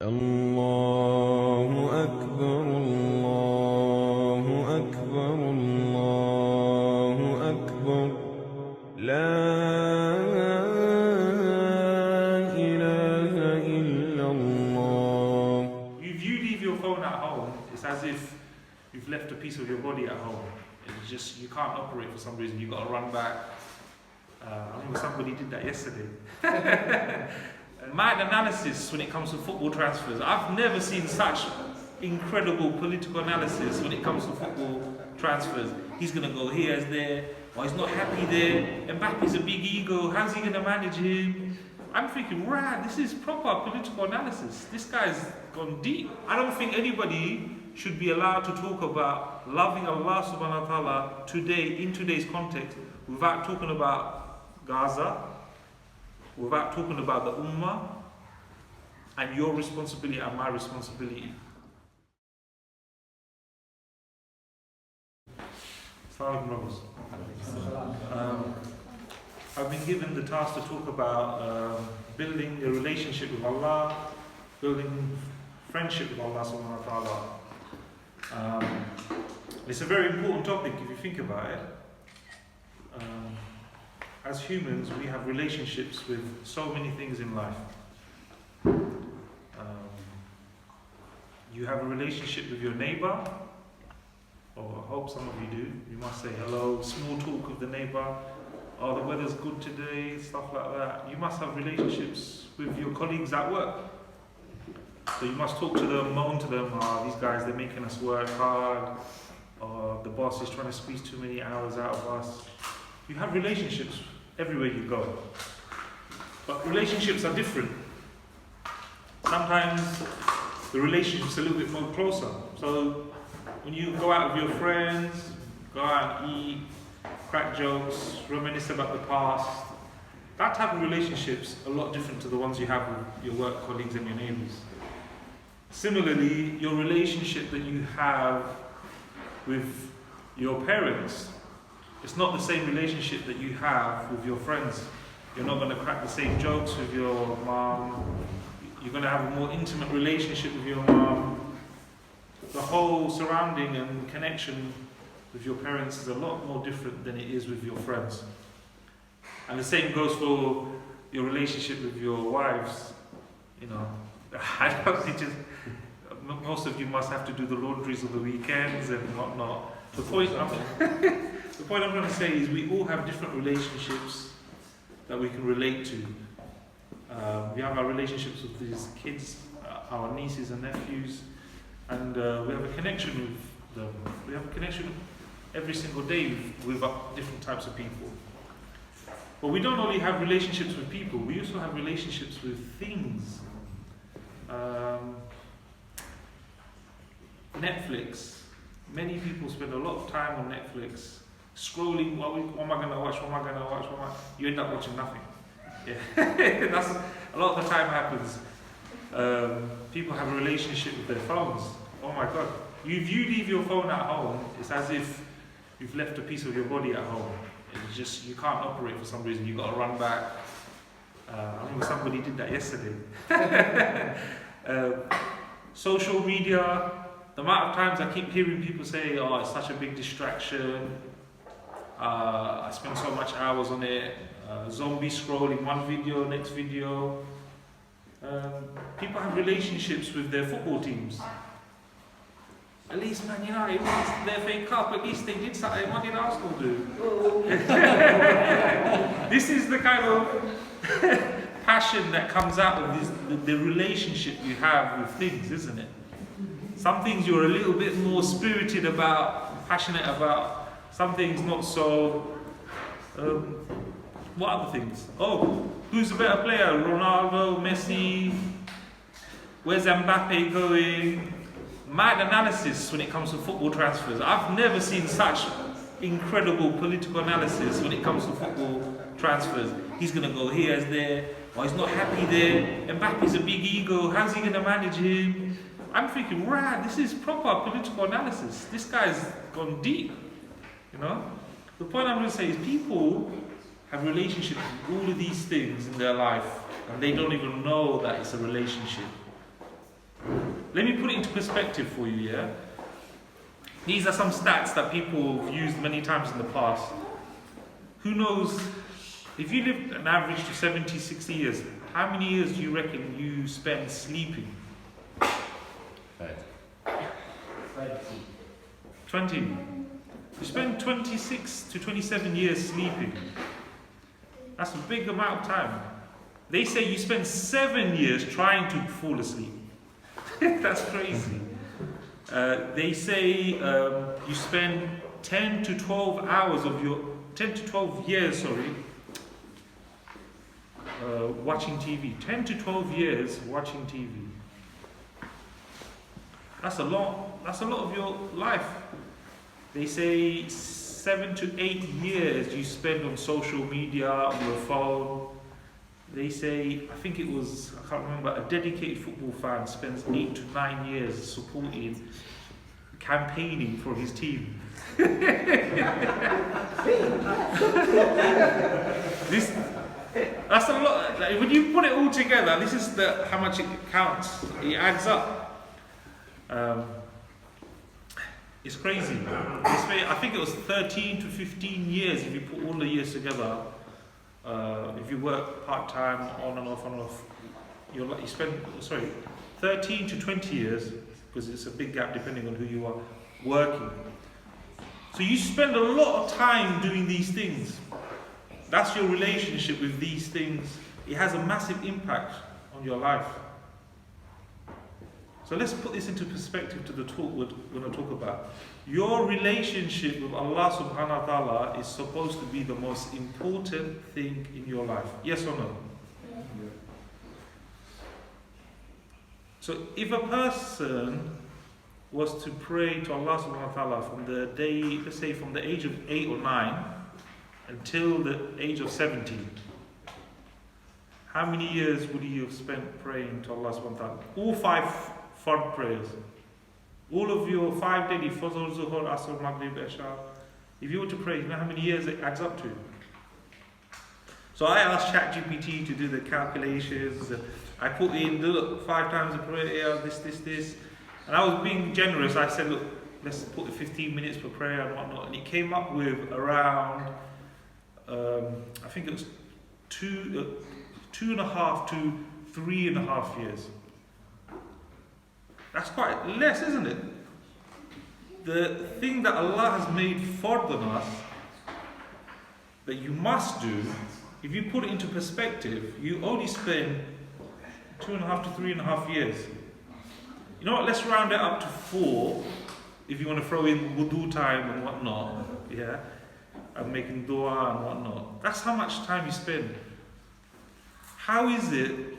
الله أكبر الله أكبر الله أكبر لا إله إلا الله. If you leave your phone at home, it's as if you've left a piece of your body at home. It's just, you can't operate for some reason, you've got to run back. I remember somebody did that yesterday. My analysis when it comes to football transfers, I've never seen such incredible political analysis when it comes to football transfers. He's going to go here as there, or he's not happy there. Mbappe's a big ego, how's he going to manage him? I'm thinking, right, this is proper political analysis. This guy's gone deep. I don't think anybody should be allowed to talk about loving Allah subhanahu wa ta'ala today, in today's context, without talking about Gaza, without talking about the Ummah, and your responsibility and my responsibility. I've been given the task to talk about building a relationship with Allah, building friendship with Allah subhanahu wa ta'ala. It's a very important topic if you think about it. As humans, we have relationships with so many things in life. You have a relationship with your neighbor, or I hope some of you do. You must say hello, small talk with the neighbor. Oh, the weather's good today, stuff like that. You must have relationships with your colleagues at work. So you must talk to them, moan to them, oh, these guys, they're making us work hard. Or the boss is trying to squeeze too many hours out of us. You have relationships everywhere you go. But relationships are different. Sometimes the relationship's a little bit more closer. So when you go out with your friends, go out and eat, crack jokes, reminisce about the past, that type of relationship's a lot different to the ones you have with your work colleagues and your neighbours. Similarly, your relationship that you have with your parents, it's not the same relationship that you have with your friends. You're not going to crack the same jokes with your mom. You're going to have a more intimate relationship with your mom. The whole surrounding and connection with your parents is a lot more different than it is with your friends. And the same goes for your relationship with your wives. You know, I don't think most of you must have to do the laundries of the weekends and whatnot. The point I'm trying to say is we all have different relationships that we can relate to. We have our relationships with these kids, our nieces and nephews, and we have a connection with them. We have a connection every single day with different types of people. But we don't only have relationships with people, we also have relationships with things. Netflix. Many people spend a lot of time on Netflix, scrolling, what am I going to watch, you end up watching nothing. Yeah. That's a lot of the time happens. People have a relationship with their phones. Oh my God. If you leave your phone at home, it's as if you've left a piece of your body at home. It's just, you can't operate for some reason, you've got to run back. I remember somebody did that yesterday. Social media, the amount of times I keep hearing people say, oh, it's such a big distraction, I spend so much hours on it, zombie scrolling, one video, next video. People have relationships with their football teams. At least Man United won their FA Cup, at least they did something. What did Arsenal do? This is the kind of passion that comes out of the relationship you have with things, isn't it? Some things you're a little bit more spirited about, passionate about. Some things not so. What other things? Oh, who's a better player? Ronaldo, Messi? Where's Mbappe going? Mad analysis when it comes to football transfers. I've never seen such incredible political analysis when it comes to football transfers. He's going to go here as there, or he's not happy there. Mbappe's a big ego, how's he going to manage him? I'm thinking, right, this is proper political analysis. This guy's gone deep, you know? The point I'm going to say is people have relationships with all of these things in their life, and they don't even know that it's a relationship. let me put it into perspective for you, yeah? These are some stats that people have used many times in the past. Who knows, if you lived an average to 70, 60 years, how many years do you reckon you spend sleeping? 20. You spend 26 to 27 years sleeping. That's a big amount of time. They say you spend 7 years trying to fall asleep. That's crazy. They say you spend 10 to 12 hours of your 10 to 12 years, watching TV. 10 to 12 years watching TV. That's a lot. That's a lot of your life. They say 7 to 8 years you spend on social media, on your phone. They say, I think it was, I can't remember, a dedicated football fan spends 8 to 9 years supporting, campaigning for his team. That's a lot. Like, when you put it all together, this is how much it counts. It adds up. It's crazy. I think it was 13 to 15 years if you put all the years together. If you work part-time, on and off, you spend, 13 to 20 years, because it's a big gap depending on who you are, working. So you spend a lot of time doing these things. That's your relationship with these things. It has a massive impact on your life. So let's put this into perspective to the talk we're going to talk about. Your relationship with Allah subhanahu wa ta'ala is supposed to be the most important thing in your life. Yes or no? Yeah. So if a person was to pray to Allah subhanahu wa ta'ala from the day, let's say from the age of 8 or 9 until the age of 17, how many years would he have spent praying to Allah subhanahu wa ta'ala? All 5 fard prayers. All of your 5 daily, Fajr, Zuhur, Asr, Maghrib, Isha. If you were to pray, you know how many years it adds up to? So I asked ChatGPT to do the calculations. I put in, look, 5 times a prayer, this. And I was being generous. I said, look, let's put 15 minutes per prayer and whatnot. And it came up with around, I think it was 2.5 to 3.5 years. That's quite less, isn't it? The thing that Allah has made fard on us, that you must do, if you put it into perspective, you only spend 2.5 to 3.5 years. You know what, let's round it up to 4, if you want to throw in wudu time and whatnot, yeah, and making dua and whatnot. That's how much time you spend. How is it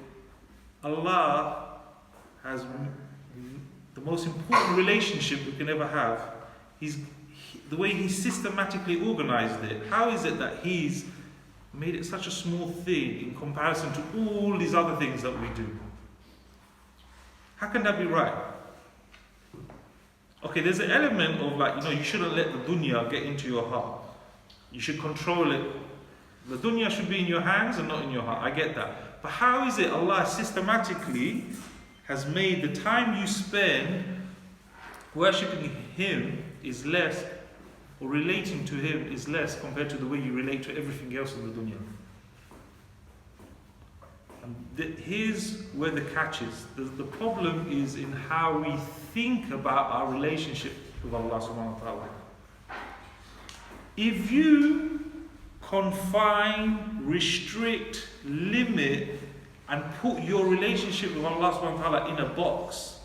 Allah has the most important relationship we can ever have? The way He systematically organized it. How is it that He's made it such a small thing in comparison to all these other things that we do? How can that be right? Okay, there's an element of you shouldn't let the dunya get into your heart. You should control it. The dunya should be in your hands and not in your heart. I get that. But how is it Allah systematically has made the time you spend worshipping Him is less, or relating to Him is less compared to the way you relate to everything else in the dunya? And here's where the catch is. The problem is in how we think about our relationship with Allah subhanahu wa ta'ala. If you confine, restrict, limit, and put your relationship with Allah subhanahu wa ta'ala in a box,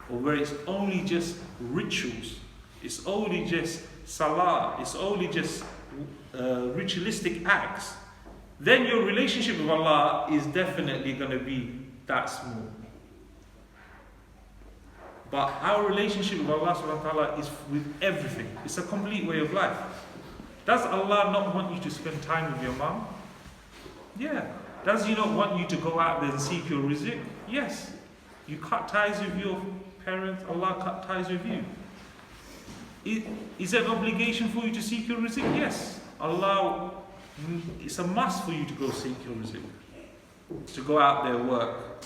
or where it's only just rituals, it's only just salah, it's only just ritualistic acts, then your relationship with Allah is definitely going to be that small. But our relationship with Allah subhanahu wa ta'ala is with everything. It's a complete way of life. Does Allah not want you to spend time with your mom? Yeah. Does He not want you to go out there and seek your rizq? Yes. You cut ties with your parents, Allah cut ties with you. Is it an obligation for you to seek your rizq? Yes. Allah, it's a must for you to go seek your rizq, to go out there and work.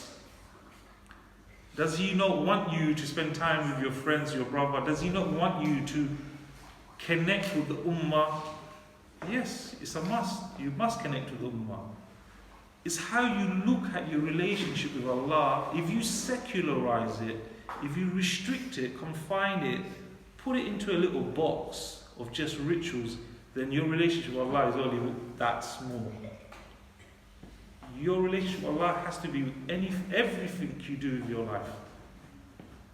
Does He not want you to spend time with your friends, your brother? Does He not want you to connect with the ummah? Yes, it's a must. You must connect with the ummah. It's how you look at your relationship with Allah. If you secularize it, if you restrict it, confine it, put it into a little box of just rituals, then your relationship with Allah is only that small. Your relationship with Allah has to be with everything you do with your life.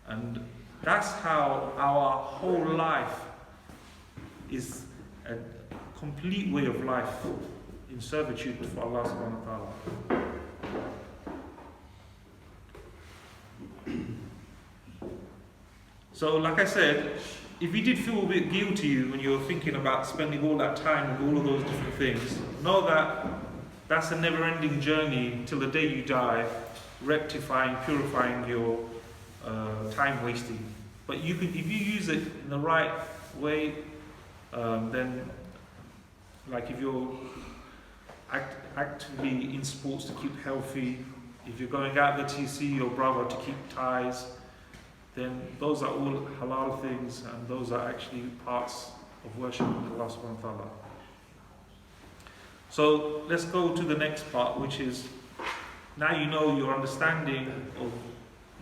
And that's how our whole life is a complete way of life in servitude for Allah subhanahu wa ta'ala. So like I said, if you did feel a bit guilty when you were thinking about spending all that time with all of those different things, know that that's a never-ending journey till the day you die, rectifying, purifying your time wasting. But you could, if you use it in the right way, then like if you're actively in sports to keep healthy, if you're going out there to see your brother to keep ties, then those are all halal things, and those are actually parts of worship of Allah subhanahu wa ta'ala. So let's go to the next part, which is, now you know your understanding of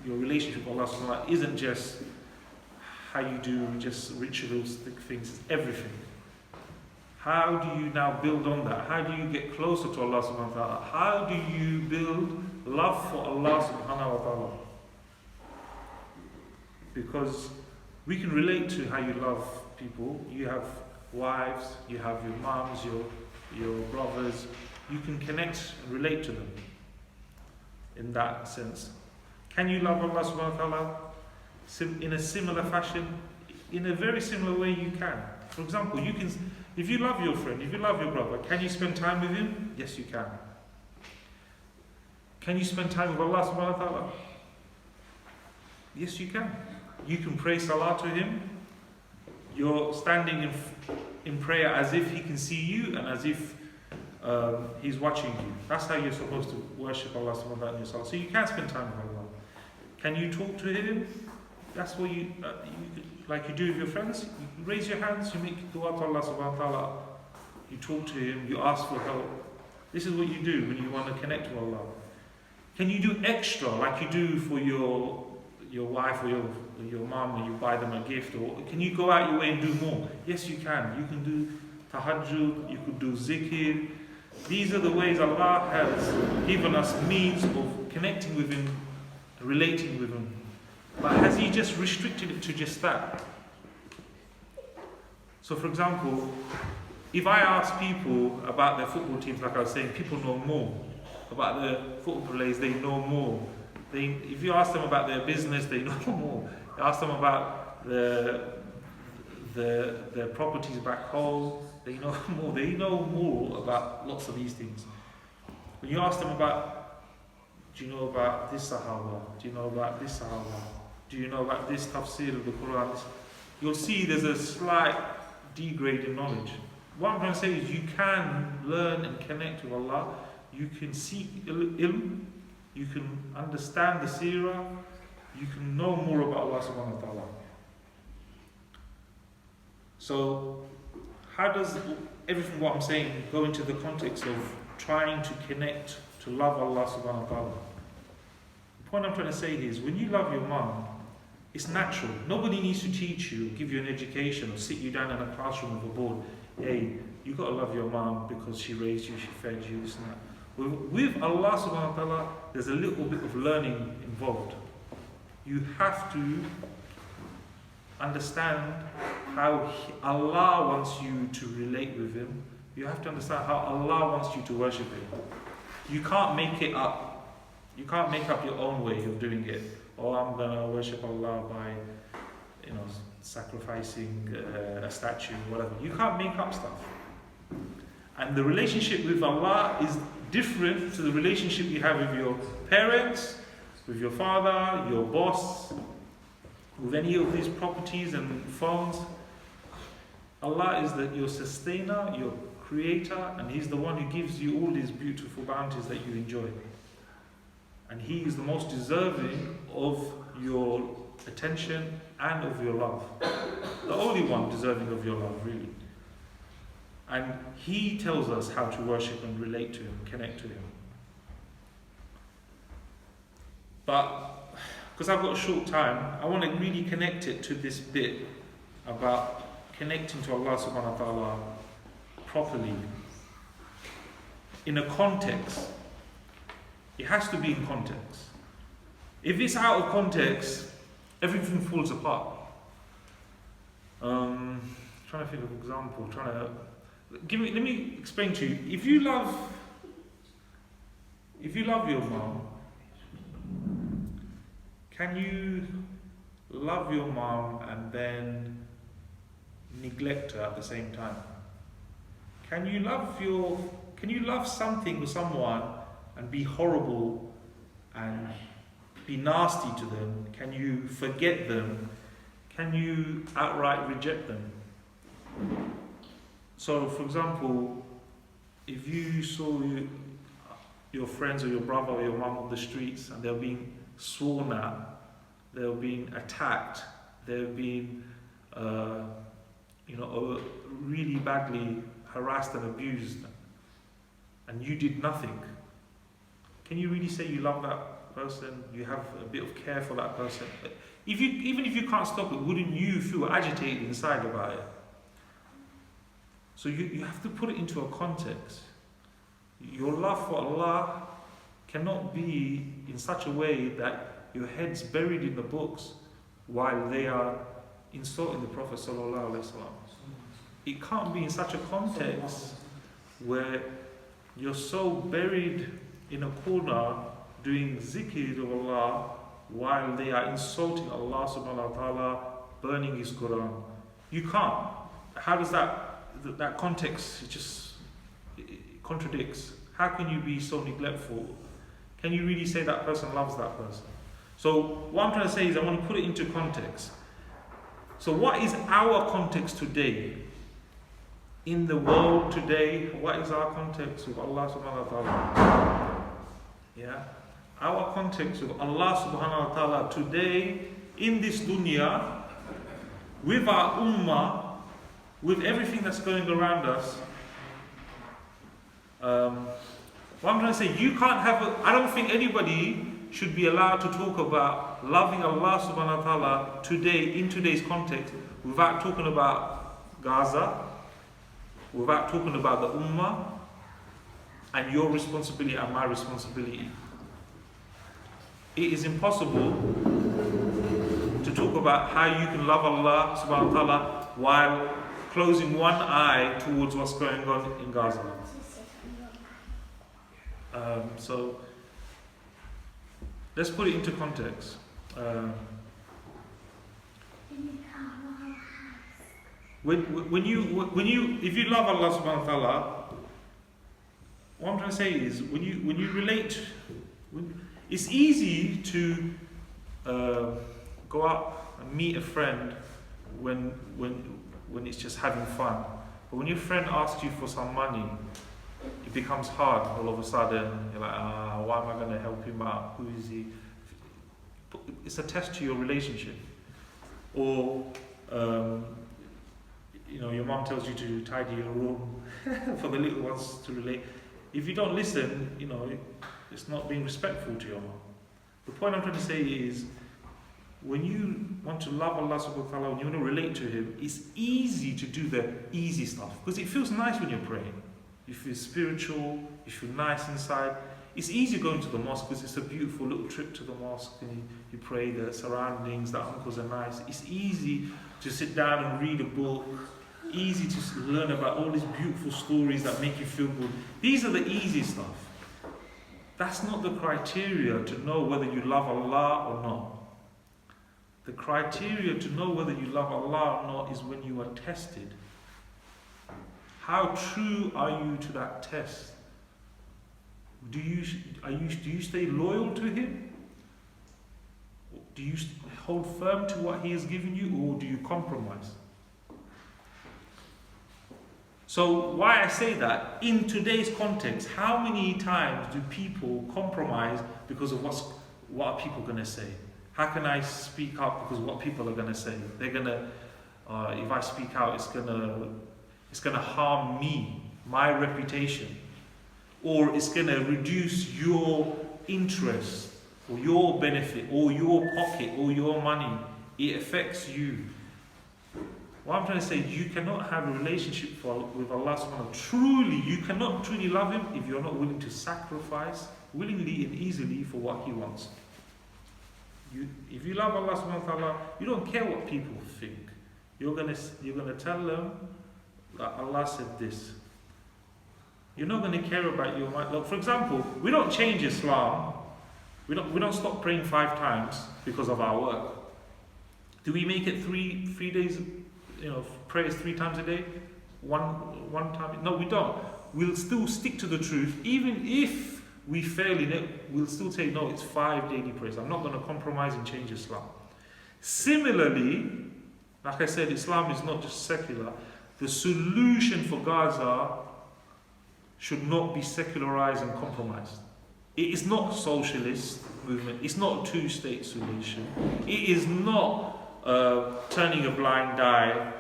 your relationship with Allah subhanahu wa ta'ala isn't just how you do just ritualistic things, it's everything. How do you now build on that? How do you get closer to Allah subhanahu wa ta'ala? How do you build love for Allah subhanahu wa ta'ala? Because we can relate to how you love people. You have wives, you have your moms, your brothers. You can connect and relate to them in that sense. Can you love Allah subhanahu wa ta'ala in a similar fashion? In a very similar way you can. For example, you can, if you love your friend, if you love your brother, can you spend time with him? Yes, you can. Can you spend time with Allah subhanahu wa ta'ala? Yes, you can. You can pray salah to him. You're standing in prayer as if he can see you and as if he's watching you. That's how you're supposed to worship Allah subhanahu wa ta'ala in your salah. So you can spend time with Allah. Can you talk to him? That's what you like you do with your friends. You raise your hands, you make dua to Allah subhanahu wa ta'ala. You talk to him, you ask for help. This is what you do when you want to connect with Allah. Can you do extra like you do for your wife or your mom when you buy them a gift? Or can you go out your way and do more? Yes, you can. You can do tahajjud, you could do zikr. These are the ways Allah has given us means of connecting with Him, relating with Him. But has He just restricted it to just that? So for example, if I ask people about their football teams, like I was saying, people know more. About the football players, they know more. If you ask them about their business, they know more. You ask them about their properties back home, they know more. They know more about lots of these things. When you ask them about, do you know about this Sahaba? Do you know about this Sahaba? Do you know about this tafsir of the Quran? You'll see there's a slight degrade in knowledge. What I'm trying to say is you can learn and connect with Allah. You can seek ilm. You can understand the seerah. You can know more about Allah subhanahu wa ta'ala. So, how does everything what I'm saying go into the context of trying to connect, to love Allah subhanahu wa ta'ala? The point I'm trying to say is, when you love your mom, it's natural. Nobody needs to teach you, give you an education, or sit you down in a classroom with a board. Hey, you got to love your mom because she raised you, she fed you, this and that. With Allah subhanahu wa ta'ala, there's a little bit of learning involved. You have to understand how Allah wants you to relate with Him. You have to understand how Allah wants you to worship Him. You can't make it up. You can't make up your own way of doing it. Oh, I'm going to worship Allah by, sacrificing a statue, whatever. You can't make up stuff. And the relationship with Allah is different to the relationship you have with your parents, with your father, your boss, with any of these properties and phones. Allah is your sustainer, your creator, and He's the one who gives you all these beautiful bounties that you enjoy. And He is the most deserving of your attention and of your love. The only one deserving of your love, really. And He tells us how to worship and relate to Him, connect to Him. But because I've got a short time, I want to really connect it to this bit about connecting to Allah subhanahu wa ta'ala properly. In a context. It has to be in context. If it's out of context, everything falls apart. Trying to think of an example. Let me explain to you. If you love your mom, can you love your mom and then neglect her at the same time? Can you love something or someone and be horrible and be nasty to them? Can you forget them? Can you outright reject them? So, for example, if you saw your friends or your brother or your mum on the streets and they're being sworn at, they're being attacked, they're being really badly harassed and abused, and you did nothing, can you really say you love that person? You have a bit of care for that person? Even if you can't stop it, wouldn't you feel agitated inside about it? So you have to put it into a context. Your love for Allah cannot be in such a way that your head's buried in the books while they are insulting the Prophet ﷺ. It can't be in such a context where you're so buried in a corner doing zikr of Allah while they are insulting Allah subhanahu wa ta'ala, burning His Quran. You can't. How does that context, it contradicts. How can you be so neglectful? Can you really say that person loves that person? So what I'm trying to say is I want to put it into context. So what is our context today? In the world today, what is our context with Allah subhanahu wa ta'ala? Yeah? Our context with Allah subhanahu wa ta'ala today, in this dunya, with our ummah, with everything that's going around us. What I'm trying to say, I don't think anybody should be allowed to talk about loving Allah subhanahu wa ta'ala today, in today's context, without talking about Gaza, without talking about the ummah, and your responsibility and my responsibility. It is impossible to talk about how you can love Allah subhanahu wa ta'ala while closing one eye towards what's going on in Gaza. So let's put it into context. If you love Allah subhanahu wa ta'ala, what I'm trying to say is when you relate, it's easy to go out and meet a friend when it's just having fun. But when your friend asks you for some money, it becomes hard all of a sudden. You're like, why am I going to help him out? Who is he? It's a test to your relationship. Or, your mom tells you to tidy your room for the little ones to relate. If you don't listen, it's not being respectful to your mom. The point I'm trying to say is, when you want to love Allah subhanahu wa ta'ala, when you want to relate to Him, it's easy to do the easy stuff. Because it feels nice when you're praying. You feel spiritual, you feel nice inside. It's easy going to the mosque because it's a beautiful little trip to the mosque and you pray, the surroundings, the uncles are nice. It's easy to sit down and read a book. Easy to learn about all these beautiful stories that make you feel good. These are the easy stuff. That's not the criteria to know whether you love Allah or not. The criteria to know whether you love Allah or not is when you are tested. How true are you to that test? Do you stay loyal to Him? Do you hold firm to what He has given you, or do you compromise? So why I say that, in today's context, how many times do people compromise because of what are people going to say? How can I speak up because of what people are going to say? They're going to, if I speak out, it's going to harm me, my reputation. Or it's going to reduce your interest, or your benefit, or your pocket, or your money. It affects you. What I'm trying to say, you cannot have a relationship with Allah subhanahu wa ta'ala. Truly, you cannot truly love Him if you're not willing to sacrifice willingly and easily for what He wants. If you love Allah subhanahu wa ta'ala, you don't care what people think. You're gonna tell them that Allah said this. You're not going to care about your mind. Look, for example, we don't change Islam. We don't stop praying 5 times because of our work. Do we make it three days? Prayers 3 times a day, one time. No, we don't. We'll still stick to the truth, even if we fail in it. We'll still say no. It's 5 daily prayers. I'm not going to compromise and change Islam. Similarly, like I said, Islam is not just secular. The solution for Gaza should not be secularized and compromised. It is not a socialist movement. It's not a 2-state solution. It is not turning a blind eye.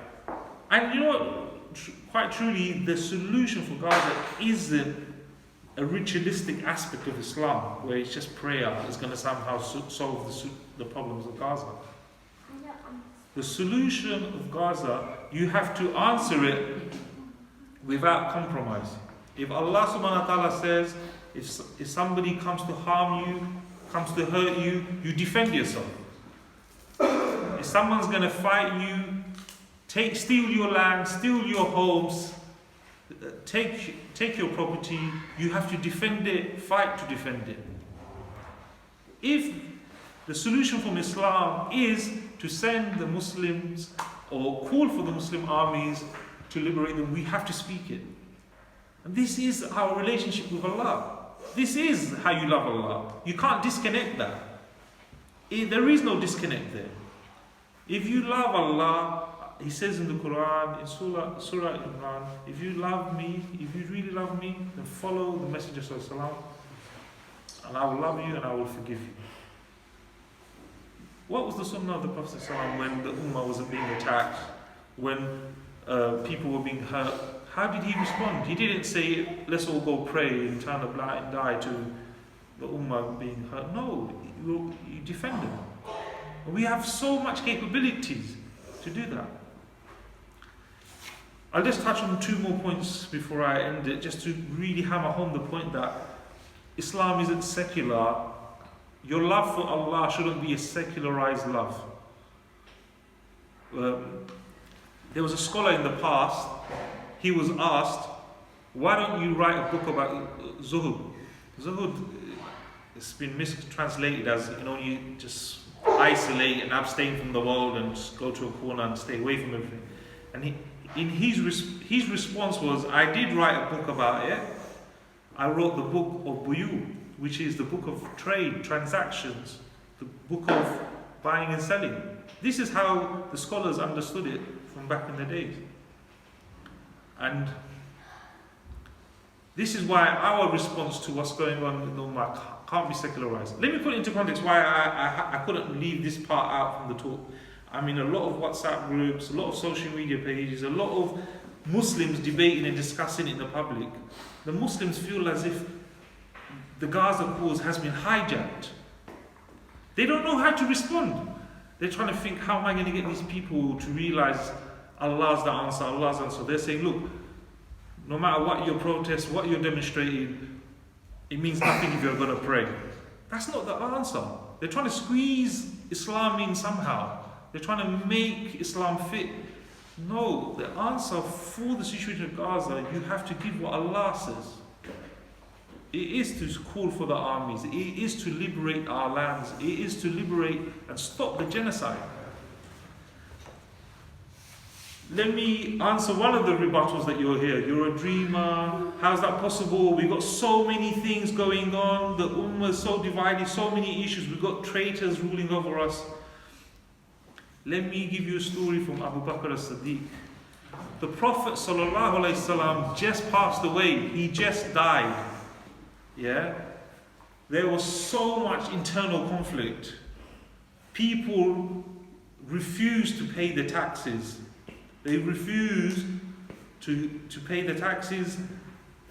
And you know what? Quite truly, the solution for Gaza isn't a ritualistic aspect of Islam, where it's just prayer is going to somehow solve the problems of Gaza. The solution of Gaza, you have to answer it without compromise. If Allah subhanahu wa ta'ala says, if somebody comes to harm you, comes to hurt you, you defend yourself. If someone's going to fight you, steal your land, steal your homes, take your property, you have to defend it, fight to defend it. If the solution from Islam is to send the Muslims or call for the Muslim armies to liberate them, we have to speak it. And this is our relationship with Allah. This is how you love Allah. You can't disconnect that. There is no disconnect there. If you love Allah, He says in the Quran, in Surah Imran, if you love me, if you really love me, then follow the Messenger sallallahu, and I will love you and I will forgive you. What was the sunnah of the Prophet sallallahu when the Ummah wasn't being attacked, when people were being hurt? How did he respond? He didn't say, let's all go pray and turn a blind eye to the Ummah being hurt. No, you defend them. We have so much capabilities to do that. I'll just touch on 2 more points before I end it, just to really hammer home the point that Islam isn't secular. Your love for Allah shouldn't be a secularized love. There was a scholar in the past, he was asked, why don't you write a book about zuhud? Zuhud, it's been mistranslated as, you just isolate and abstain from the world and just go to a corner and stay away from everything. And his response was, I did write a book about it. I wrote the book of Buyu, which is the book of trade, transactions, the book of buying and selling. This is how the scholars understood it from back in the days. And this is why our response to what's going on in the Ummah can't be secularized. Let me put it into context why I couldn't leave this part out from the talk. I'm in a lot of WhatsApp groups, a lot of social media pages, a lot of Muslims debating and discussing it in the public. The Muslims feel as if the Gaza cause has been hijacked. They don't know how to respond. They're trying to think, how am I going to get these people to realize Allah's the answer, Allah's the answer. They're saying, look, no matter what your protest, what you're demonstrating, it means nothing if you're going to pray. That's not the answer. They're trying to squeeze Islam in somehow. They're trying to make Islam fit. No, the answer for the situation of Gaza, you have to give what Allah says. It is to call for the armies. It is to liberate our lands. It is to liberate and stop the genocide. Let me answer one of the rebuttals that you'll hear. You're a dreamer. How's that possible? We've got so many things going on. The Ummah is so divided, so many issues. We've got traitors ruling over us. Let me give you a story from Abu Bakr as-Siddiq. The Prophet ﷺ just passed away. He just died. Yeah? There was so much internal conflict. People refused to pay the taxes. They refused to pay the taxes.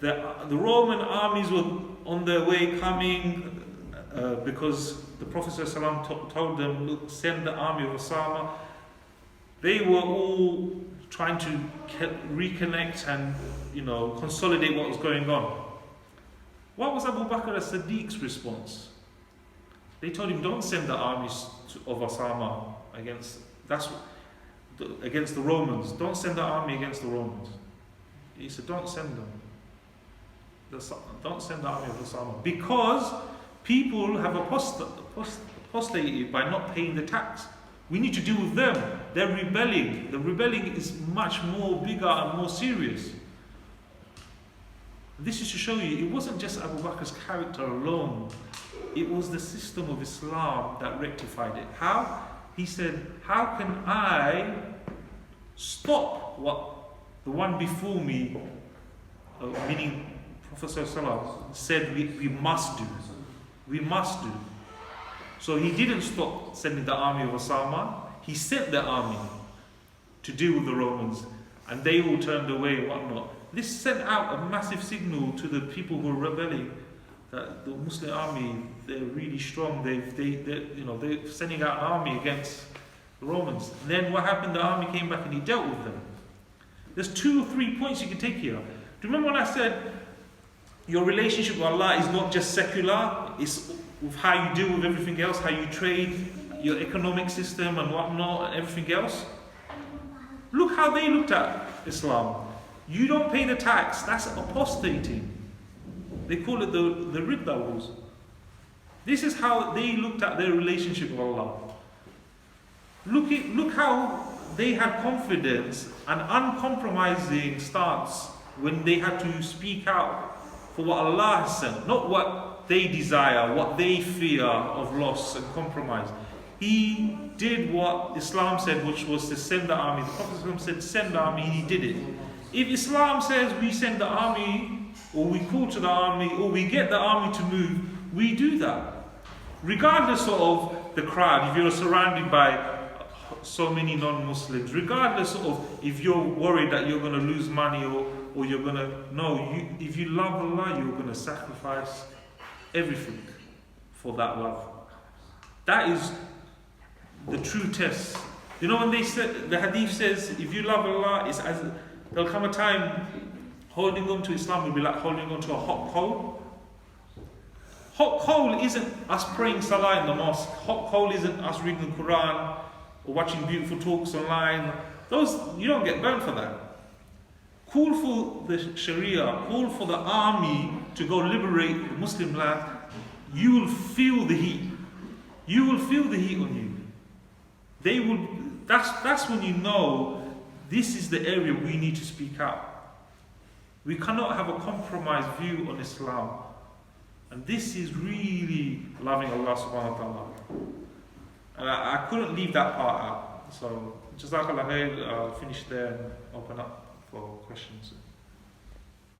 The Roman armies were on their way coming because the Prophet ﷺ told them, look, send the army of Osama. They were all trying to reconnect and, consolidate what was going on. What was Abu Bakr as-Siddiq's response? They told him, don't send the armies of Osama against the Romans. Don't send the army against the Romans. He said, don't send them. Don't send the army of Osama. Because people have apostated by not paying the tax. We need to deal with them. They're rebelling. The rebelling is much more bigger and more serious. This is to show you, it wasn't just Abu Bakr's character alone. It was the system of Islam that rectified it. How? He said, how can I stop what the one before me, meaning Prophet ﷺ, said we must do. We must do. So he didn't stop sending the army of Osama. He sent the army to deal with the Romans, and they all turned away and whatnot. This sent out a massive signal to the people who were rebelling that the Muslim army, they're really strong. They're sending out an army against the Romans. And then what happened? The army came back and he dealt with them. There's 2 or 3 points you can take here. Do you remember when I said your relationship with Allah is not just secular, it's with how you deal with everything else, how you trade, your economic system and whatnot, and everything else? Look how they looked at Islam. You don't pay the tax, that's apostating. They call it the Ridda rules. This is how they looked at their relationship with Allah. Look how they had confidence and uncompromising stance when they had to speak out for what Allah has sent, not what they desire, what they fear of loss and compromise. He did what Islam said, which was to send the army. The Prophet said, send the army, and he did it. If Islam says we send the army, or we call to the army, or we get the army to move, we do that. Regardless of the crowd, if you're surrounded by so many non-Muslims, regardless of if you're worried that you're going to lose money or you're going to, if you love Allah, you're going to sacrifice everything for that love. That is the true test. You know when they said, the hadith says, if you love Allah, it's as there'll come a time holding on to Islam will be like holding on to a hot coal. Hot coal isn't us praying salah in the mosque. Hot coal isn't us reading the Quran or watching beautiful talks online. Those, you don't get burnt for that. Call for the Sharia, call for the army to go liberate the Muslim land. You will feel the heat. You will feel the heat on you. They will. That's when you know this is the area we need to speak out. We cannot have a compromised view on Islam. And this is really loving Allah subhanahu wa ta'ala. And I couldn't leave that part out. So, Jazakallah khair, I'll finish there and open up for questions.